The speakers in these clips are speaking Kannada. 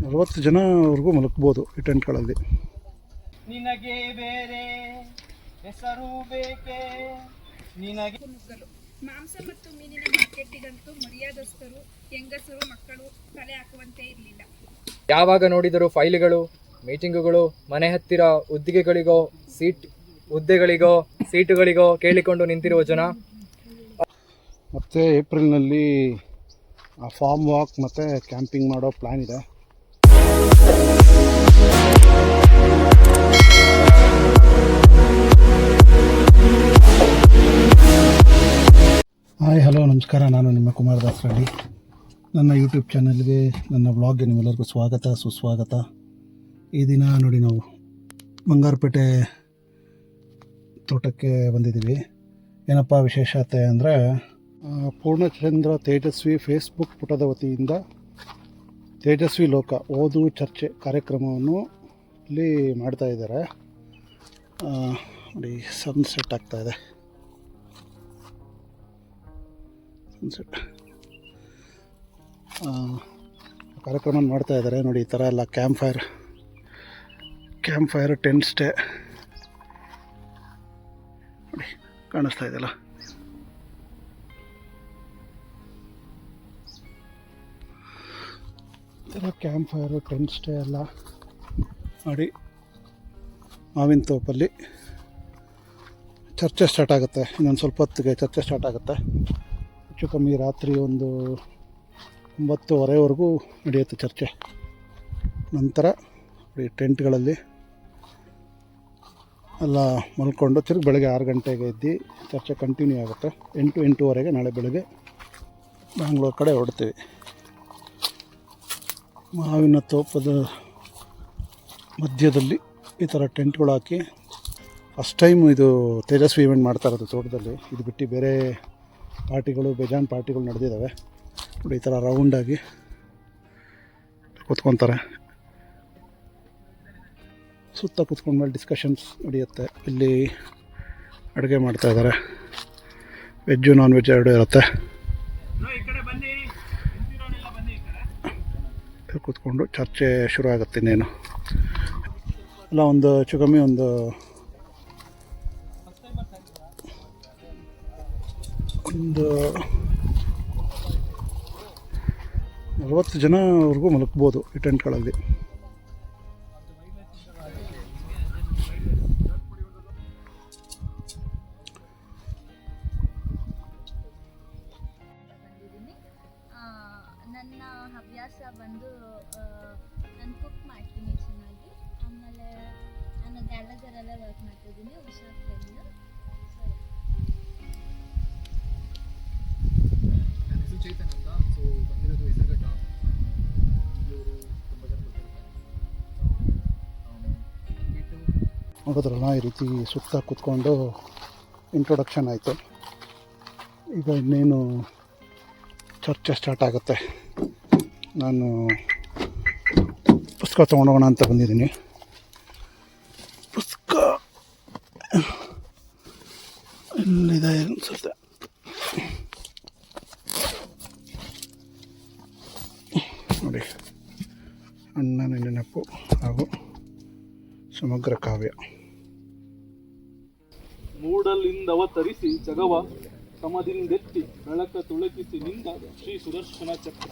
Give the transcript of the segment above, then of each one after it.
40 ಜನವರೆಗೂ ಮಲಗ್ಬೋದು ಈ ಟೆಂಟ್ಗಳಲ್ಲಿ. ನಿನಗೆ ಬೇರೆ ಹೆಸರು ಬೇಕೆ ನಿನಗೆ. ಮಾಂಸ ಮತ್ತು ಮೀನಿನ ಮಾರ್ಕೆಟಿಗಂತೂ ಮರ್ಯಾದಸ್ಥರು, ಹೆಂಗಸರು, ಮಕ್ಕಳು ತಲೆ ಹಾಕುವಂತೆ ಇರಲಿಲ್ಲ. ಯಾವಾಗ ನೋಡಿದರೂ ಫೈಲ್ಗಳು, ಮೀಟಿಂಗುಗಳು, ಮನೆ ಹತ್ತಿರ ಹುದ್ದೆಗಳಿಗೋ ಸೀಟುಗಳಿಗೋ ಕೇಳಿಕೊಂಡು ನಿಂತಿರುವ ಜನ. ಮತ್ತು ಏಪ್ರಿಲ್ನಲ್ಲಿ ಫಾರ್ಮ್ ವಾಕ್ ಮತ್ತು ಕ್ಯಾಂಪಿಂಗ್ ಮಾಡೋ ಪ್ಲ್ಯಾನ್ ಇದೆ. ಹಾಯ್ ಹಲೋ ನಮಸ್ಕಾರ, ನಾನು ನಿಮ್ಮ ಕುಮಾರ್ ದಾಸ್ ರೆಡ್ಡಿ. ನನ್ನ ಯೂಟ್ಯೂಬ್ ಚಾನಲ್ಗೆ, ನನ್ನ ಬ್ಲಾಗ್ಗೆ ನಿಮ್ಮೆಲ್ಲರಿಗೂ ಸ್ವಾಗತ ಸುಸ್ವಾಗತ. ಈ ದಿನ ನೋಡಿ ನಾವು ಬಂಗಾರಪೇಟೆ ತೋಟಕ್ಕೆ ಬಂದಿದ್ದೀವಿ. ಏನಪ್ಪ ವಿಶೇಷತೆ ಅಂದರೆ, ಪೂರ್ಣಚಂದ್ರ ತೇಜಸ್ವಿ ಫೇಸ್ಬುಕ್ ಪುಟದ ವತಿಯಿಂದ ತೇಜಸ್ವಿ ಲೋಕ ಓದು ಚರ್ಚೆ ಕಾರ್ಯಕ್ರಮವನ್ನು ಇಲ್ಲಿ ಮಾಡ್ತಾಯಿದ್ದಾರೆ. ನೋಡಿ ಸನ್ಸೆಟ್ ಆಗ್ತಾಯಿದೆ. ಸನ್ಸೆಟ್ ಕಾರ್ಯಕ್ರಮ ಮಾಡ್ತಾಯಿದ್ದಾರೆ ನೋಡಿ. ಈ ಥರ ಎಲ್ಲ ಕ್ಯಾಂಪ್ ಫೈರ್ ಟೆಂಟ್ ಸ್ಟೇ ನೋಡಿ ಕಾಣಿಸ್ತಾ ಇದೆಯಲ್ಲ. ಈ ಥರ ಕ್ಯಾಂಪ್ ಫೈರು ಟೆಂಟ್ ಸ್ಟೇ ಎಲ್ಲ ಮಾಡಿ ಮಾವಿನ ತೋಪಲ್ಲಿ ಚರ್ಚೆ ಸ್ಟಾರ್ಟ್ ಆಗುತ್ತೆ. ಇನ್ನೊಂದು ಸ್ವಲ್ಪ ಹೊತ್ತಿಗೆ ಚರ್ಚೆ ಸ್ಟಾರ್ಟ್ ಆಗುತ್ತೆ. ಹೆಚ್ಚು ಕಮ್ಮಿ ರಾತ್ರಿ ಒಂದು 9:30ವರೆಗೂ ನಡೆಯುತ್ತೆ ಚರ್ಚೆ. ನಂತರ ಈ ಟೆಂಟ್ಗಳಲ್ಲಿ ಎಲ್ಲ ಮಲ್ಕೊಂಡು ತಿರುಗಿ ಬೆಳಗ್ಗೆ 6 ಗಂಟೆಗೆ ಎದ್ದು ಚರ್ಚೆ ಕಂಟಿನ್ಯೂ ಆಗುತ್ತೆ. 8-8:30ವರೆಗೆ ನಾಳೆ ಬೆಳಗ್ಗೆ ಬ್ಯಾಂಗ್ಳೂರು ಕಡೆ ಹೊರಡ್ತೀವಿ. ಮಾವಿನ ತೋಪದ ಮಧ್ಯದಲ್ಲಿ ಈ ಥರ ಟೆಂಟ್ಗಳು ಹಾಕಿ ಫಸ್ಟ್ ಟೈಮ್ ಇದು ತೇಜಸ್ವಿ ಇವೆಂಟ್ ಮಾಡ್ತಾ ಇರೋದು ತೋಟದಲ್ಲಿ. ಇದು ಬಿಟ್ಟು ಬೇರೆ ಪಾರ್ಟಿಗಳು, ಬೇಜಾನ್ ಪಾರ್ಟಿಗಳು ನಡೆದಿದ್ದಾವೆ ನೋಡಿ. ಈ ಥರ ರೌಂಡಾಗಿ ಕೂತ್ಕೊತಾರೆ. ಸುತ್ತ ಕೂತ್ಕೊಂಡ್ಮೇಲೆ ಡಿಸ್ಕಷನ್ಸ್ ನಡೆಯುತ್ತೆ. ಇಲ್ಲಿ ಅಡುಗೆ ಮಾಡ್ತಾಯಿದ್ದಾರೆ. ವೆಜ್ಜು ನಾನ್ ವೆಜ್ ಎರಡೂ ಇರುತ್ತೆ. ಕೂತ್ಕೊಂಡು ಚರ್ಚೆ ಶುರು ಆಗುತ್ತೆ. ಇನ್ನೇನು ಎಲ್ಲ ಒಂದು ಹೆಚ್ಚು ಕಮ್ಮಿ ಒಂದು 40 ಜನವರೆಗೂ ಮಲಗ್ಬೋದು ಈ ಟೆಂಟ್ಗಳಲ್ಲಿ. ನನ್ನ ಹವ್ಯಾಸ ಬಂದು ನಾನು ಕುಕ್ ಮಾಡ್ತೀನಿ ಚೆನ್ನಾಗಿ. ಆಮೇಲೆ ನಾನು ಗ್ಯಾಲಜರೆಲ್ಲ ವರ್ಕ್ ಮಾಡ್ತಿದ್ದೀನಿ, ಉಷಾ ಫ್ರೆಂಡ್. ಚೈತನ್ಯ ಅಂತ. ಸೊ ಬಂದಿರೋದು ಹೆಸರುಘಟ್ಟ. ನೋಡಿದ್ರಲ್ಲ, ಈ ರೀತಿ ಸುತ್ತ ಕೂತ್ಕೊಂಡು ಇಂಟ್ರೊಡಕ್ಷನ್ ಆಯಿತು. ಈಗ ಇನ್ನೇನು ಚರ್ಚೆ ಸ್ಟಾರ್ಟ್ ಆಗುತ್ತೆ. ನಾನು ಪುಸ್ತಕ ತೊಗೊಂಡೋಗೋಣ ಅಂತ ಬಂದಿದ್ದೀನಿ. ಪುಸ್ತಕ ಎಲ್ಲಿದೆ ಅನಿಸುತ್ತೆ. ನೋಡಿ, ಅಣ್ಣನ ನೆನಪು ಹಾಗೂ ಸಮಗ್ರ ಕಾವ್ಯ. ಮೂಡಲಿಂದವತರಿಸಿ ಜಗವ ಸಮದಿಂದೆತ್ತಿ ಬೆಳಕ ತುಳಕಿಸಿ ನಿಂದ ಶ್ರೀ ಸುದರ್ಶನ ಚಕ್ರ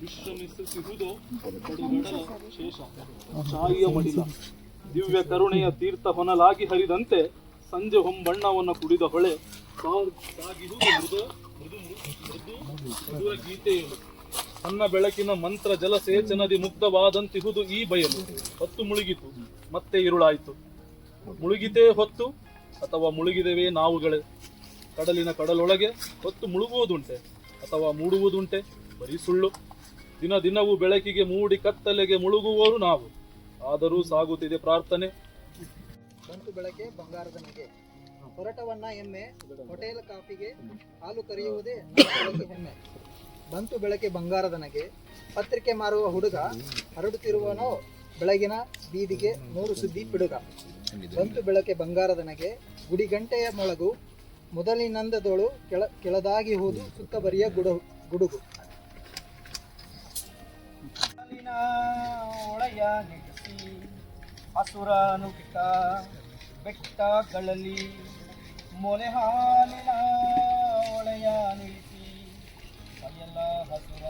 ವಿಶ್ರಮಿಸುತ್ತಿರುವುದೋ ಪಡುಗಡಲ ಶೇಷ ಶಾಯಿಯ ಮಡಿಲ ದಿವ್ಯ ಕರುಣೆಯ ತೀರ್ಥ ಹೊನಲಾಗಿ ಹರಿದಂತೆ ಸಂಜೆ ಹೊಂಬಣ್ಣವನ್ನು ಕುಡಿದ ಹೊಳೆ ಸಾಗಿರುವುದು ಮಧುರ ಗೀತೆಯು ಸಣ್ಣ ಬೆಳಕಿನ ಮಂತ್ರ ಜಲಸೇಚನದಿ ಮುಗ್ಧವಾದಂತಿಹುದು ಈ ಬಯಲು. ಹೊತ್ತು ಮುಳುಗಿತು, ಮತ್ತೆ ಇರುಳಾಯಿತು. ಮುಳುಗಿತೇ ಹೊತ್ತು ಅಥವಾ ಮುಳುಗಿದೆವೇ ನಾವುಗಳೇ? ಕಡಲಿನ ಕಡಲೊಳಗೆ ಹೊತ್ತು ಮುಳುಗುವುದುಂಟೆ ಅಥವಾ ಮೂಡುವುದುಂಟೆ? ಬರೀ ಸುಳ್ಳು. ದಿನ ದಿನವೂ ಬೆಳಕಿಗೆ ಮೂಡಿ ಕತ್ತಲೆಗೆ ಮುಳುಗುವವರು ನಾವು. ಆದರೂ ಸಾಗುತ್ತಿದೆ ಪ್ರಾರ್ಥನೆ. ಬಂತು ಬೆಳಕೆ ಬಂಗಾರದ ನಗೆ, ಹೊರಟವನ್ನ ಎಮ್ಮೆ ಹೋಟೆಲ್ ಕಾಫಿಗೆ ಹಾಲು ಕರೆಯುವುದೇ ಹೆಮ್ಮೆ. ಬಂತು ಬೆಳಕೆ ಬಂಗಾರದ ನಗೆ, ಪತ್ರಿಕೆ ಮಾರುವ ಹುಡುಗ ಹರಡುತ್ತಿರುವನೋ ಬೆಳಗಿನ ಬೀದಿಗೆ 100 ಸುದ್ದಿ ಪಿಡುಗ. ಬಂತು ಬೆಳಕೆ ಬಂಗಾರದ ನಗೆ, ಗುಡಿ ಗಂಟೆಯ ಮೊಳಗು ಮೊದಲಿನಂದದೋಳು ಕೆಳದಾಗಿ ಹೋದು ಸುತ್ತ ಬರಿಯ ಗುಡುಗು. ಹೊಳೆಯ ನಿಲ್ಲಿಸಿ ಹಸುರಾನುಗಿತ ಬೆಟ್ಟಗಳಲ್ಲಿ ಮೊಲೆ ಹಾಲಿನ ಹೊಳೆಯ ನಿಲ್ಲಿಸಿ ಬಯಲ ಹಸುರ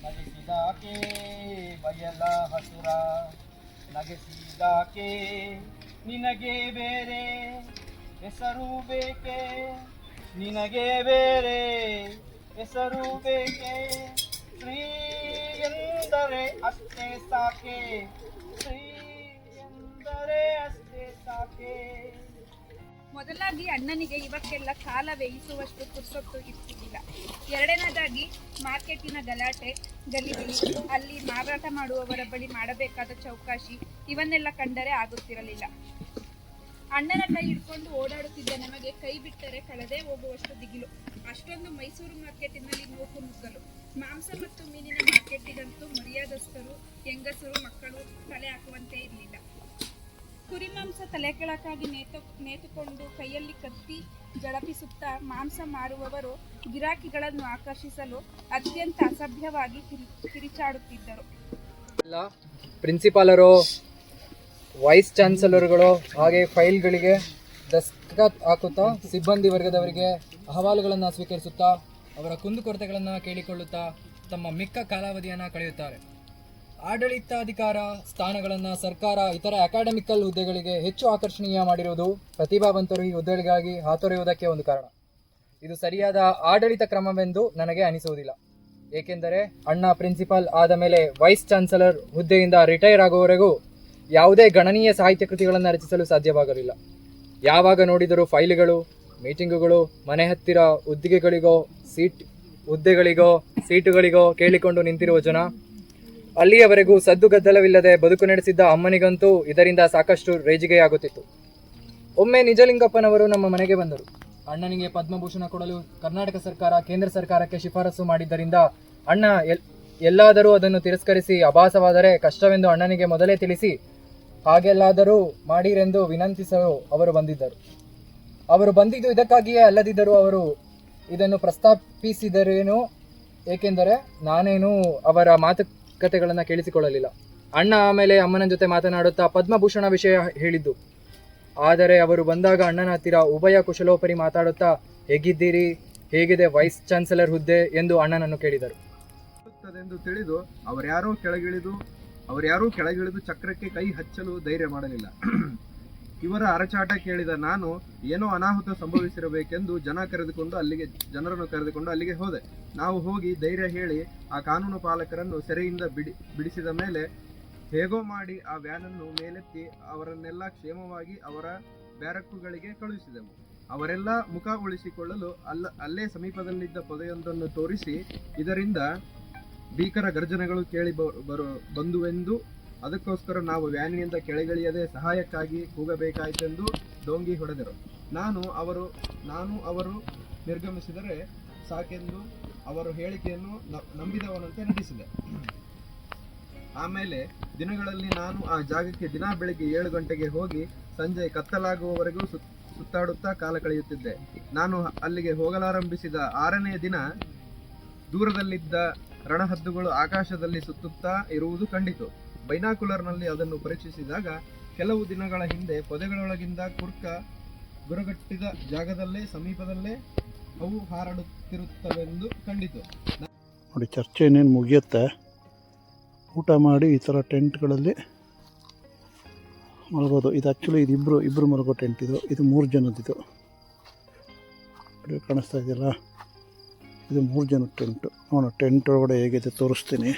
ನಗಿಸಿದಾಕೆ ಬಯಲ ಹಸುರ ನಗಿಸಿದಾಕೆ ನಿನಗೆ ಬೇರೆ ಹೆಸರು ಬೇಕೆ ನಿನಗೆ ಬೇರೆ ಹೆಸರು ಬೇಕೆ ಶ್ರೀ ಎಂದರೆ ಅಷ್ಟೇ ಸಾಕೆ ಶ್ರೀ ಎಂದರೆ ಅಷ್ಟೇ ಸಾಕೆ. ಮೊದಲಾಗಿ ಅಣ್ಣನಿಗೆ ಇವಕ್ಕೆಲ್ಲ ಕಾಲ ಬೇಯಿಸುವಷ್ಟು ಪುರ್ಸೊತ್ತು ಇರ್ತಿರ್ಲಿಲ್ಲ. ಎರಡನೇದಾಗಿ ಮಾರ್ಕೆಟಿನ ಗಲಾಟೆ ಗಲಿಬಿಲಿ, ಅಲ್ಲಿ ಮಾರಾಟ ಮಾಡುವವರ ಬಳಿ ಮಾಡಬೇಕಾದ ಚೌಕಾಶಿ ಇವನ್ನೆಲ್ಲ ಕಂಡರೆ ಆಗುತ್ತಿರಲಿಲ್ಲ. ಅಣ್ಣನ ಕೈ ಹಿಡ್ಕೊಂಡು ಓಡಾಡುತ್ತಿದ್ದ ನಮಗೆ ಕೈ ಬಿಟ್ಟರೆ ಕಳೆದೇ ಹೋಗುವಷ್ಟು ದಿಗಿಲು. ಅಷ್ಟೊಂದು ಮೈಸೂರು ಮಾರ್ಕೆಟಿನಲ್ಲಿ ನೂಕು ನುಗ್ಗಲು. ಮಾಂಸ ಮತ್ತು ಮೀನಿನ ಮಾರ್ಕೆಟಿಗಂತೂ ಮರ್ಯಾದಸ್ಥರು, ಹೆಂಗಸರು, ಮಕ್ಕಳು ತಲೆ ಹಾಕುವಂತೆ ಇರಲಿಲ್ಲ. ಕುರಿಮಾಂಸ ತಲೆ ಕೆಳಕಾಗಿ ನೇತುಕೊಂಡು ಕೈಯಲ್ಲಿ ಕತ್ತಿ ಜಳಪಿಸುತ್ತಾ ಮಾಂಸ ಮಾರುವವರು ಗಿರಾಕಿಗಳನ್ನು ಆಕರ್ಷಿಸಲು ಅತ್ಯಂತ ಅಸಭ್ಯವಾಗಿ ಕಿರಿಚಾಡುತ್ತಿದ್ದರು. ಎಲ್ಲ ಪ್ರಿನ್ಸಿಪಾಲರು, ವೈಸ್ ಚಾನ್ಸಲರ್ಗಳು ಹಾಗೆ ಫೈಲ್ಗಳಿಗೆ ದಸ್ತಖತ್ ಹಾಕುತ್ತಾ ಸಿಬ್ಬಂದಿ ವರ್ಗದವರಿಗೆ ಅಹವಾಲುಗಳನ್ನು ಸ್ವೀಕರಿಸುತ್ತಾ ಅವರ ಕುಂದುಕೊರತೆಗಳನ್ನು ಕೇಳಿಕೊಳ್ಳುತ್ತಾ ತಮ್ಮ ಮಿಕ್ಕ ಕಾಲಾವಧಿಯನ್ನು ಕಳೆಯುತ್ತಾರೆ. ಆಡಳಿತಾಧಿಕಾರ ಸ್ಥಾನಗಳನ್ನು ಸರ್ಕಾರ ಇತರ ಅಕಾಡೆಮಿಕಲ್ ಹುದ್ದೆಗಳಿಗೆ ಹೆಚ್ಚು ಆಕರ್ಷಣೀಯ ಮಾಡಿರುವುದು ಪ್ರತಿಭಾವಂತರು ಈ ಹುದ್ದೆಗಳಿಗಾಗಿ ಹಾತೊರೆಯುವುದಕ್ಕೆ ಒಂದು ಕಾರಣ. ಇದು ಸರಿಯಾದ ಆಡಳಿತ ಕ್ರಮವೆಂದು ನನಗೆ ಅನಿಸುವುದಿಲ್ಲ. ಏಕೆಂದರೆ ಅಣ್ಣ ಪ್ರಿನ್ಸಿಪಾಲ್ ಆದ ಮೇಲೆ ವೈಸ್ ಚಾನ್ಸಲರ್ ಹುದ್ದೆಯಿಂದ ರಿಟೈರ್ ಆಗುವವರೆಗೂ ಯಾವುದೇ ಗಣನೀಯ ಸಾಹಿತ್ಯ ಕೃತಿಗಳನ್ನು ರಚಿಸಲು ಸಾಧ್ಯವಾಗಲಿಲ್ಲ. ಯಾವಾಗ ನೋಡಿದರೂ ಫೈಲ್ಗಳು, ಮೀಟಿಂಗುಗಳು, ಮನೆ ಹತ್ತಿರ ಹುದ್ದೆಗಳಿಗೋ ಸೀಟುಗಳಿಗೋ ಕೇಳಿಕೊಂಡು ನಿಂತಿರುವ ಜನ, ಅಲ್ಲಿಯವರೆಗೂ ಸದ್ದುಗದ್ದಲವಿಲ್ಲದೆ ಬದುಕು ನಡೆಸಿದ್ದ ಅಮ್ಮನಿಗಂತೂ ಇದರಿಂದ ಸಾಕಷ್ಟು ರೇಜಿಗೆಯಾಗುತ್ತಿತ್ತು. ಒಮ್ಮೆ ನಿಜಲಿಂಗಪ್ಪನವರು ನಮ್ಮ ಮನೆಗೆ ಬಂದರು. ಅಣ್ಣನಿಗೆ ಪದ್ಮಭೂಷಣ ಕೊಡಲು ಕರ್ನಾಟಕ ಸರ್ಕಾರ ಕೇಂದ್ರ ಸರ್ಕಾರಕ್ಕೆ ಶಿಫಾರಸು ಮಾಡಿದ್ದರಿಂದ ಅಣ್ಣ ಎಲ್ಲಾದರೂ ಅದನ್ನು ತಿರಸ್ಕರಿಸಿ ಅಭಾಸವಾದರೆ ಕಷ್ಟವೆಂದು ಅಣ್ಣನಿಗೆ ಮೊದಲೇ ತಿಳಿಸಿ ಹಾಗೆಲ್ಲಾದರೂ ಮಾಡಿರೆಂದು ವಿನಂತಿಸಲು ಅವರು ಬಂದಿದ್ದರು. ಅವರು ಬಂದಿದ್ದು ಇದಕ್ಕಾಗಿಯೇ ಅಲ್ಲದಿದ್ದರೂ ಅವರು ಇದನ್ನು ಪ್ರಸ್ತಾಪಿಸಿದರೇನೋ, ಏಕೆಂದರೆ ನಾನೇನು ಅವರ ಮಾತುಕತೆಗಳನ್ನು ಕೇಳಿಸಿಕೊಳ್ಳಲಿಲ್ಲ. ಅಣ್ಣ ಆಮೇಲೆ ಅಮ್ಮನ ಜೊತೆ ಮಾತನಾಡುತ್ತಾ ಪದ್ಮಭೂಷಣ ವಿಷಯ ಹೇಳಿದ್ದು. ಆದರೆ ಅವರು ಬಂದಾಗ ಅಣ್ಣನ ಹತ್ತಿರ ಉಭಯ ಕುಶಲೋಪರಿ ಮಾತಾಡುತ್ತಾ ಹೇಗಿದ್ದೀರಿ, ಹೇಗಿದೆ ವೈಸ್ ಚಾನ್ಸಲರ್ ಹುದ್ದೆ ಎಂದು ಅಣ್ಣನನ್ನು ಕೇಳಿದರು. ಎಂದು ತಿಳಿದು ಅವರ್ಯಾರೂ ಕೆಳಗಿಳಿದು ಚಕ್ರಕ್ಕೆ ಕೈ ಹಚ್ಚಲು ಧೈರ್ಯ ಮಾಡಲಿಲ್ಲ. ಇವರ ಅರಚಾಟ ಕೇಳಿದ ನಾನು ಏನೋ ಅನಾಹುತ ಸಂಭವಿಸಿರಬೇಕೆಂದು ಜನರನ್ನು ಕರೆದುಕೊಂಡು ಅಲ್ಲಿಗೆ ಹೋದೆ. ನಾವು ಹೋಗಿ ಧೈರ್ಯ ಹೇಳಿ ಆ ಕಾನೂನು ಪಾಲಕರನ್ನು ಸೆರೆಯಿಂದ ಬಿಡಿಸಿದ ಮೇಲೆ ಹೇಗೋ ಮಾಡಿ ಆ ವ್ಯಾನನ್ನು ಮೇಲೆತ್ತಿ ಅವರನ್ನೆಲ್ಲ ಕ್ಷೇಮವಾಗಿ ಅವರ ಬ್ಯಾರಕ್ಕುಗಳಿಗೆ ಕಳುಹಿಸಿದೆವು. ಅವರೆಲ್ಲ ಮುಖ ಉಳಿಸಿಕೊಳ್ಳಲು ಅಲ್ಲೇ ಸಮೀಪದಲ್ಲಿದ್ದ ಪೊದೆಯೊಂದನ್ನು ತೋರಿಸಿ ಇದರಿಂದ ಭೀಕರ ಗರ್ಜನೆಗಳು ಕೇಳಿ ಬಂದುವೆಂದು, ಅದಕ್ಕೋಸ್ಕರ ನಾವು ವ್ಯಾನಿನಿಂದ ಕೆಳಗಿಳಿಯದೆ ಸಹಾಯಕ್ಕಾಗಿ ಕೂಗಬೇಕಾಯಿತೆಂದು ಡೋಂಗಿ ಹೊಡೆದರು. ನಾನು ಅವರು ನಿರ್ಗಮಿಸಿದರೆ ಸಾಕೆಂದು ಅವರ ಹೇಳಿಕೆಯನ್ನು ನಂಬಿದವನಂತೆ ನಡೆಸಿದೆ. ಆಮೇಲೆ ದಿನಗಳಲ್ಲಿ ನಾನು ಆ ಜಾಗಕ್ಕೆ ದಿನಾ ಬೆಳಿಗ್ಗೆ 7 ಗಂಟೆಗೆ ಹೋಗಿ ಸಂಜೆ ಕತ್ತಲಾಗುವವರೆಗೂ ಸುತ್ತಾಡುತ್ತಾ ಕಾಲ ಕಳೆಯುತ್ತಿದ್ದೆ. ನಾನು ಅಲ್ಲಿಗೆ ಹೋಗಲಾರಂಭಿಸಿದ 6ನೇ ದಿನ ದೂರದಲ್ಲಿದ್ದ ರಣಹದ್ದುಗಳು ಆಕಾಶದಲ್ಲಿ ಸುತ್ತುತ್ತಾ ಇರುವುದು ಕಂಡಿತು. ಬೈನಾಕುಲರ್ನಲ್ಲಿ ಅದನ್ನು ಪರೀಕ್ಷಿಸಿದಾಗ ಕೆಲವು ದಿನಗಳ ಹಿಂದೆ ಪೊದೆಗಳೊಳಗಿಂದ ಗುರಗಟ್ಟಿದ ಜಾಗದಲ್ಲೇ ಸಮೀಪದಲ್ಲೇ ಅವು ಹಾರಾಡುತ್ತಿರುತ್ತವೆಂದು ಕಂಡಿತು. ನೋಡಿ, ಚರ್ಚೆ ಇನ್ನೇನು ಮುಗಿಯುತ್ತೆ. ಊಟ ಮಾಡಿ ಈ ಥರ ಟೆಂಟ್ಗಳಲ್ಲಿ ಮಲಗೋದು. ಇದು ಆ್ಯಕ್ಚುಲಿ ಇದು ಇಬ್ಬರು ಮಲಗೋ ಟೆಂಟ್. ಇದು 3 ಜನದಿದು. ಕಾಣಿಸ್ತಾ ಇದೆಯಲ್ಲ, ಇದು 3 ಜನದ ಟೆಂಟು. ನೋಡೋಣ ಟೆಂಟ್ ಒಳಗಡೆ ಹೇಗಿದೆ ತೋರಿಸ್ತೀನಿ.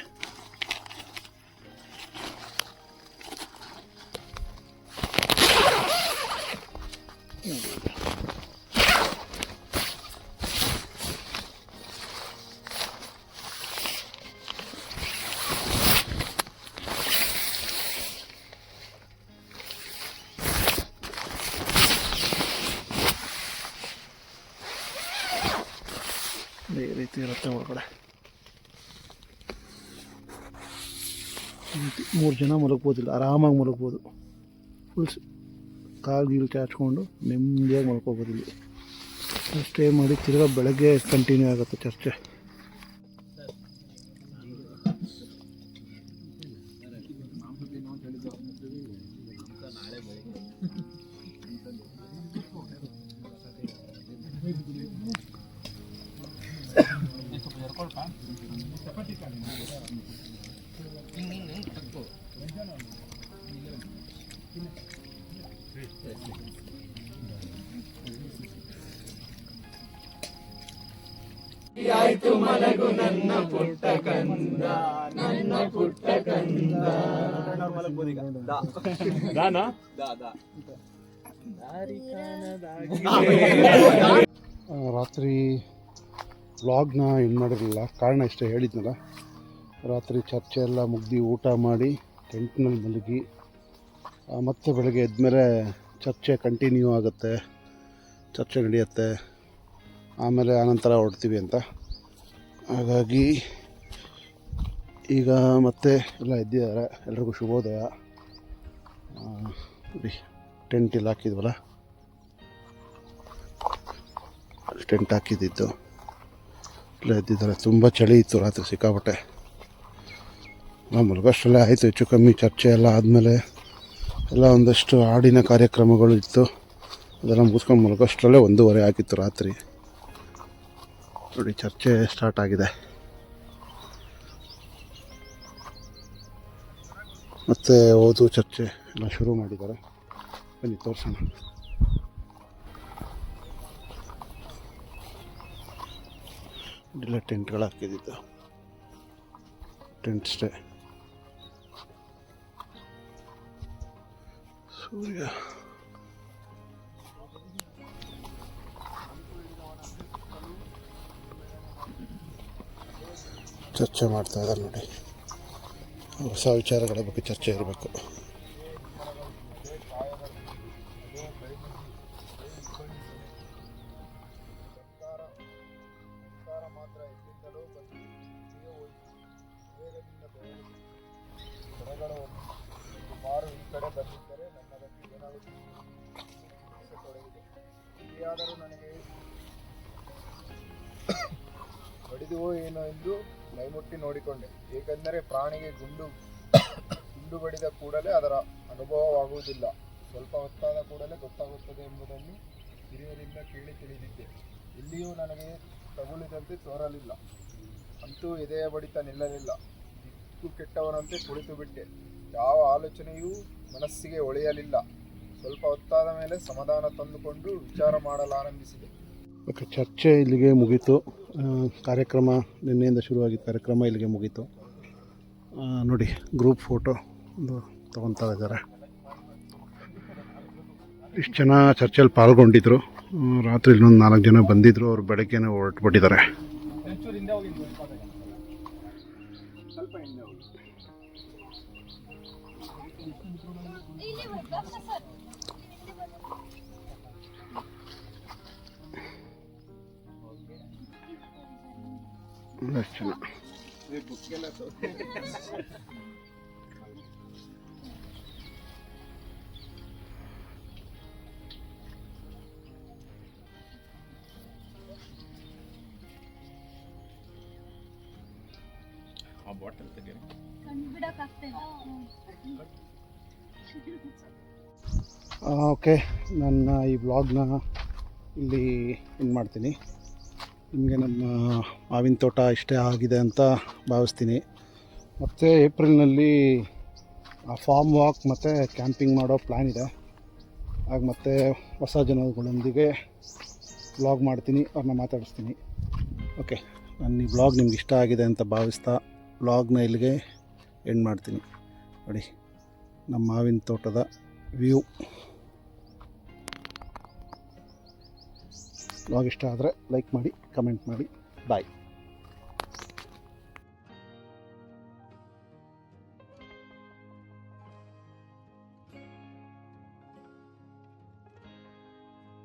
ಈ ರೀತಿ ಇರುತ್ತೆ ಒಳಗಡೆ. 3 ಜನ ಮಲಗ್ಬೋದಿಲ್ಲ, ಆರಾಮಾಗಿ ಮಲಗ್ಬೋದು. ಫುಲ್ ಕಾಲು ಚಾಚ್ಕೊಂಡು ನೆಮ್ಮದಿಯಾಗಿ ಮಲ್ಕೋಬೋದು. ಇಲ್ಲಿ ಸ್ಟೇ ಮಾಡಿ ತಿರ್ಗಾ ಬೆಳಗ್ಗೆ ಕಂಟಿನ್ಯೂ ಆಗುತ್ತೆ ಚರ್ಚೆ. ರಾತ್ರಿ ವ್ಲಾಗ್ನ ಏನು ಮಾಡಿರಲಿಲ್ಲ, ಕಾರಣ ಇಷ್ಟೇ ಹೇಳಿದ್ನಲ್ಲ. ರಾತ್ರಿ ಚರ್ಚೆ ಎಲ್ಲ ಮುಗ್ದು ಊಟ ಮಾಡಿ ಟೆಂಟ್ನಲ್ಲಿ ಮಲಗಿ ಮತ್ತೆ ಬೆಳಗ್ಗೆ ಎದ್ಮೇಲೆ ಚರ್ಚೆ ಕಂಟಿನ್ಯೂ ಆಗುತ್ತೆ, ಚರ್ಚೆ ನಡೆಯುತ್ತೆ, ಆಮೇಲೆ ಆನಂತರ ಹೊರಡ್ತೀವಿ ಅಂತ. ಹಾಗಾಗಿ ಈಗ ಮತ್ತೆ ಎಲ್ಲ ಎದ್ದಿದ್ದಾರೆ. ಎಲ್ರಿಗೂ ಶುಭೋದಯ. ನೋಡಿ ಟೆಂಟ್ ಇಲ್ಲಿ ಹಾಕಿದ್ವಲ್ಲ, ಅಲ್ಲಿ ಟೆಂಟ್ ಹಾಕಿದ್ದಿದ್ದು ಎಲ್ಲ ಎದ್ದಿದ್ದಾರೆ. ತುಂಬ ಚಳಿ ಇತ್ತು ರಾತ್ರಿ ಸಿಕ್ಕಾಪಟ್ಟೆ. ನಾವು ಮಲಗೋಷ್ಟರಲ್ಲೇ ಆಯಿತು ಹೆಚ್ಚು ಕಮ್ಮಿ. ಚರ್ಚೆ ಎಲ್ಲ ಆದಮೇಲೆ ಎಲ್ಲ ಒಂದಷ್ಟು ಹಾಡಿನ ಕಾರ್ಯಕ್ರಮಗಳು ಇತ್ತು, ಅದೆಲ್ಲ ಮುಗಿಸ್ಕೊಂಡು ಮಲಗೋಷ್ಟರಲ್ಲೇ 1:30 ಆಗಿತ್ತು ರಾತ್ರಿ. ನೋಡಿ ಚರ್ಚೆ ಸ್ಟಾರ್ಟ್ ಆಗಿದೆ. ಮತ್ತು ಓದು ಚರ್ಚೆ ಎಲ್ಲ ಶುರು ಮಾಡಿದ್ದಾರೆ. ಬನ್ನಿ ತೋರಿಸೋಣ. ಎಲ್ಲ ಟೆಂಟ್ಗಳು ಹಾಕಿದ್ದು, ಟೆಂಟ್ ಸ್ಟೇ. ಸೂರ್ಯ ಚರ್ಚೆ ಮಾಡ್ತಾ ಇದ್ದಾರೆ ನೋಡಿ. ಹೊಸ ವಿಚಾರಗಳ ಬಗ್ಗೆ ಚರ್ಚೆ ಇರಬೇಕು. ನನಗೆ ಹೊಡೆದುವೋ ಏನೋ ಎಂದು ಮೈಮುಟ್ಟಿ ನೋಡಿಕೊಂಡೆ. ಏಕೆಂದರೆ ಪ್ರಾಣಿಗೆ ಗುಂಡು ಬಡಿದ ಕೂಡಲೇ ಅದರ ಅನುಭವವಾಗುವುದಿಲ್ಲ, ಸ್ವಲ್ಪ ಹೊತ್ತಾದ ಕೂಡಲೇ ಗೊತ್ತಾಗುತ್ತದೆ ಎಂಬುದನ್ನು ಹಿರಿಯರಿಂದ ಕೇಳಿ ತಿಳಿದಿದ್ದೆ. ಇಲ್ಲಿಯೂ ನನಗೆ ತಗುಲಿದಂತೆ ತೋರಲಿಲ್ಲ. ಅಂತೂ ಎದೆಯ ಬಡಿತ ನಿಲ್ಲಲಿಲ್ಲ. ದಿಕ್ಕು ಕೆಟ್ಟವನಂತೆ ಕುಳಿತು ಬಿಟ್ಟೆ. ಯಾವ ಆಲೋಚನೆಯೂ ಮನಸ್ಸಿಗೆ ಒಳೆಯಲಿಲ್ಲ. ಸ್ವಲ್ಪ ಹೊತ್ತಾದ ಮೇಲೆ ಸಮಾಧಾನ ತಂದುಕೊಂಡು ವಿಚಾರ ಮಾಡಲಾರಂಭಿಸಿದೆ. ಓಕೆ, ಚರ್ಚೆ ಇಲ್ಲಿಗೆ ಮುಗೀತು. ಕಾರ್ಯಕ್ರಮ ನಿನ್ನೆಯಿಂದ ಶುರುವಾಗಿದ್ದ ಕಾರ್ಯಕ್ರಮ ಇಲ್ಲಿಗೆ ಮುಗೀತು. ನೋಡಿ ಗ್ರೂಪ್ ಫೋಟೋ ಒಂದು ತೊಗೊತಾ ಇದ್ದಾರೆ. ಇಷ್ಟು ಜನ ಚರ್ಚೆಯಲ್ಲಿ ಪಾಲ್ಗೊಂಡಿದ್ದರು. ರಾತ್ರಿ ಇನ್ನೊಂದು 4 ಜನ ಬಂದಿದ್ದರು. ಅವರು ಬೆಳಗ್ಗೆನೇ ಹೊರಟುಬಿಟ್ಟಿದ್ದಾರೆ. ಅಷ್ಟು ಜನ. ಓಕೆ, ನನ್ನ ಈ ವ್ಲಾಗ್ನ ಇಲ್ಲಿ ಎಂಡ್ ಮಾಡ್ತೀನಿ. ನಿಮಗೆ ನಮ್ಮ ಮಾವಿನ ತೋಟ ಇಷ್ಟ ಆಗಿದೆ ಅಂತ ಭಾವಿಸ್ತೀನಿ. ಮತ್ತು ಏಪ್ರಿಲ್ನಲ್ಲಿ ಫಾರ್ಮ್ ವಾಕ್ ಮತ್ತು ಕ್ಯಾಂಪಿಂಗ್ ಮಾಡೋ ಪ್ಲ್ಯಾನ್ ಇದೆ. ಆಗ ಮತ್ತೆ ಹೊಸ ಜನಗಳೊಂದಿಗೆ ವ್ಲಾಗ್ ಮಾಡ್ತೀನಿ, ಅವ್ರನ್ನ ಮಾತಾಡಿಸ್ತೀನಿ. ಓಕೆ, ನನ್ನ ಈ ವ್ಲಾಗ್ ನಿಮ್ಗೆ ಇಷ್ಟ ಆಗಿದೆ ಅಂತ ಭಾವಿಸ್ತಾ ವ್ಲಾಗ್ನ ಇಲ್ಲಿಗೆ ಎಂಡ್ ಮಾಡ್ತೀನಿ. ನೋಡಿ ನಮ್ಮ ಮಾವಿನ ತೋಟದ ವ್ಯೂ. ವ್ಲಾಗ್ ಇಷ್ಟ ಆದರೆ ಲೈಕ್ ಮಾಡಿ, ಕಮೆಂಟ್ ಮಾಡಿ. ಬಾಯ್.